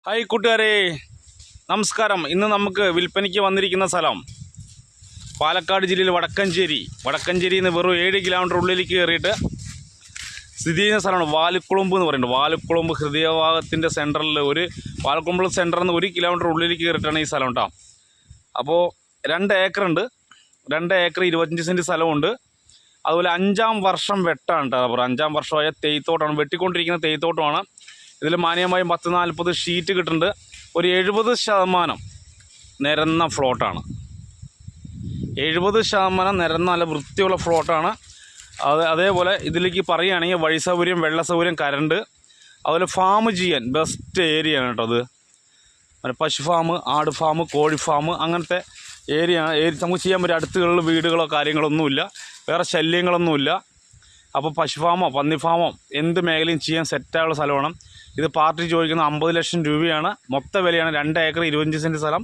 Hi കൂട്ടുകാരെ, നമസ്കാരം. ഇന്ന് നമുക്ക് വിൽപ്പനയ്ക്ക് വന്നിരിക്കുന്ന സ്ഥലം പാലക്കാട് ജില്ലയിൽ വടക്കഞ്ചേരിയിൽ നിന്ന് വെറും 7 കിലോമീറ്റർ ഉള്ളിലേക്ക് കയറിയിട്ട് സ്ഥിതി ചെയ്യുന്ന സ്ഥലമാണ് വാലുക്കുളമ്പ് എന്ന് പറയുന്നത്. വാലുക്കുളമ്പ് ഹൃദയഭാഗത്തിൻ്റെ സെൻറ്ററിൽ വാലുക്കുളമ്പ് സെൻറ്ററിൽ നിന്ന് 1 കിലോമീറ്റർ ഉള്ളിലേക്ക് കയറിയിട്ടാണ് ഈ സ്ഥലം കേട്ടോ. അപ്പോൾ 2 ഏക്കറുണ്ട്. 2 ഏക്കർ 25 സെൻറ്റ് സ്ഥലമുണ്ട്. അതുപോലെ 5ാം വർഷം വെട്ടാണ് കേട്ടോ. അപ്പോൾ 5ാം വർഷമായ തേയിത്തോട്ടമാണ്, വെട്ടിക്കൊണ്ടിരിക്കുന്ന തേയിത്തോട്ടമാണ്. ഇതിൽ മാന്യമായും 10-40 ഷീറ്റ് കിട്ടുന്നുണ്ട്. ഒരു 70% നിരന്ന ഫ്ലോട്ടാണ്. 70% നിരന്ന നല്ല വൃത്തിയുള്ള ഫ്ലോട്ടാണ്. അതേപോലെ ഇതിലേക്ക് പറയുകയാണെങ്കിൽ വഴി സൗകര്യം, വെള്ള സൗകര്യം, കറണ്ട്, അതുപോലെ ഫാം ചെയ്യാൻ ബെസ്റ്റ് ഏരിയ ആണ് കേട്ടോ. അത് പശു ഫാം, ആട് ഫാം, കോഴി ഫാം, അങ്ങനത്തെ ഏരിയ നമുക്ക് ചെയ്യാൻ പറ്റും. അടുത്തുകളിൽ വീടുകളോ കാര്യങ്ങളൊന്നുമില്ല, വേറെ ശല്യങ്ങളൊന്നുമില്ല. അപ്പോൾ പശു ഫാമോ പന്നി ഫാമോ എന്ത് മേഖലയും ചെയ്യാൻ സെറ്റായുള്ള സ്ഥലമാണ്. ഇത് പാർട്ടി ചോദിക്കുന്നത് 50 ലക്ഷം രൂപയാണ്. മൊത്ത വിലയാണ്. 2 ഏക്കർ 25 സെൻറ്റ് സ്ഥലം.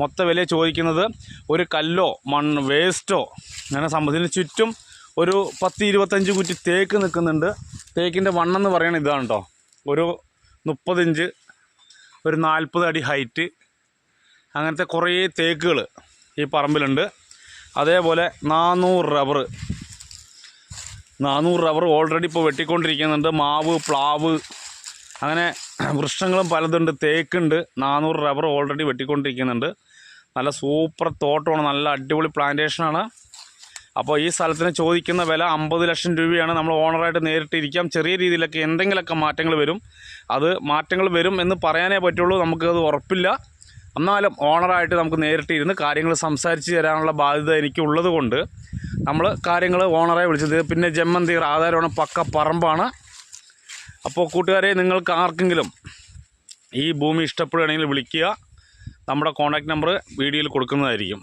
മൊത്ത വില ചോദിക്കുന്നത്. ഒരു കല്ലോ മണ്ണ് വേസ്റ്റോ അങ്ങനെ സംബന്ധിച്ച് ചുറ്റും ഒരു 10-25 കുറ്റി തേക്ക് നിൽക്കുന്നുണ്ട്. തേക്കിൻ്റെ വണ്ണെന്ന് പറയുന്നത് ഇതാണ് കേട്ടോ. ഒരു 30 ഇഞ്ച്, ഒരു 40 അടി ഹൈറ്റ്, അങ്ങനത്തെ കുറേ തേക്കുകൾ ഈ പറമ്പിലുണ്ട്. അതേപോലെ 400 റബ്ബർ ഓൾറെഡി ഇപ്പോൾ വെട്ടിക്കൊണ്ടിരിക്കുന്നുണ്ട്. മാവ്, പ്ലാവ്, അങ്ങനെ വൃക്ഷങ്ങളും പലതുണ്ട്. തേക്കുണ്ട്. 400 റബ്ബർ ഓൾറെഡി വെട്ടിക്കൊണ്ടിരിക്കുന്നുണ്ട്. നല്ല സൂപ്പർ തോട്ടമാണ്, നല്ല അടിപൊളി പ്ലാന്റേഷനാണ്. അപ്പോൾ ഈ സ്ഥലത്തിന് ചോദിക്കുന്ന വില 50 ലക്ഷം രൂപയാണ്. നമ്മൾ ഓണറായിട്ട് നേരിട്ട് ഇരിക്കാം. ചെറിയ രീതിയിലൊക്കെ എന്തെങ്കിലുമൊക്കെ മാറ്റങ്ങൾ വരും. അത് മാറ്റങ്ങൾ വരും എന്ന് പറയാനേ പറ്റുള്ളൂ, നമുക്കത് ഉറപ്പില്ല. എന്നാലും ഓണറായിട്ട് നമുക്ക് നേരിട്ട് ഇരുന്ന് കാര്യങ്ങൾ സംസാരിച്ച് തരാനുള്ള ബാധ്യത എനിക്കുള്ളത് കൊണ്ട് നമ്മൾ കാര്യങ്ങൾ ഓണറെ വിളിച്ചത്. പിന്നെ ജമ്മന്തിർ ആധാരമാണ്, പക്ക പറമ്പാണ്. അപ്പോൾ കൂട്ടുകാരെ, നിങ്ങൾക്ക് ആർക്കെങ്കിലും ഈ ഭൂമി ഇഷ്ടപ്പെടുകയാണെങ്കിൽ വിളിക്കുക. നമ്മുടെ കോൺടാക്റ്റ് നമ്പർ വീഡിയോയിൽ കൊടുക്കുന്നതായിരിക്കും.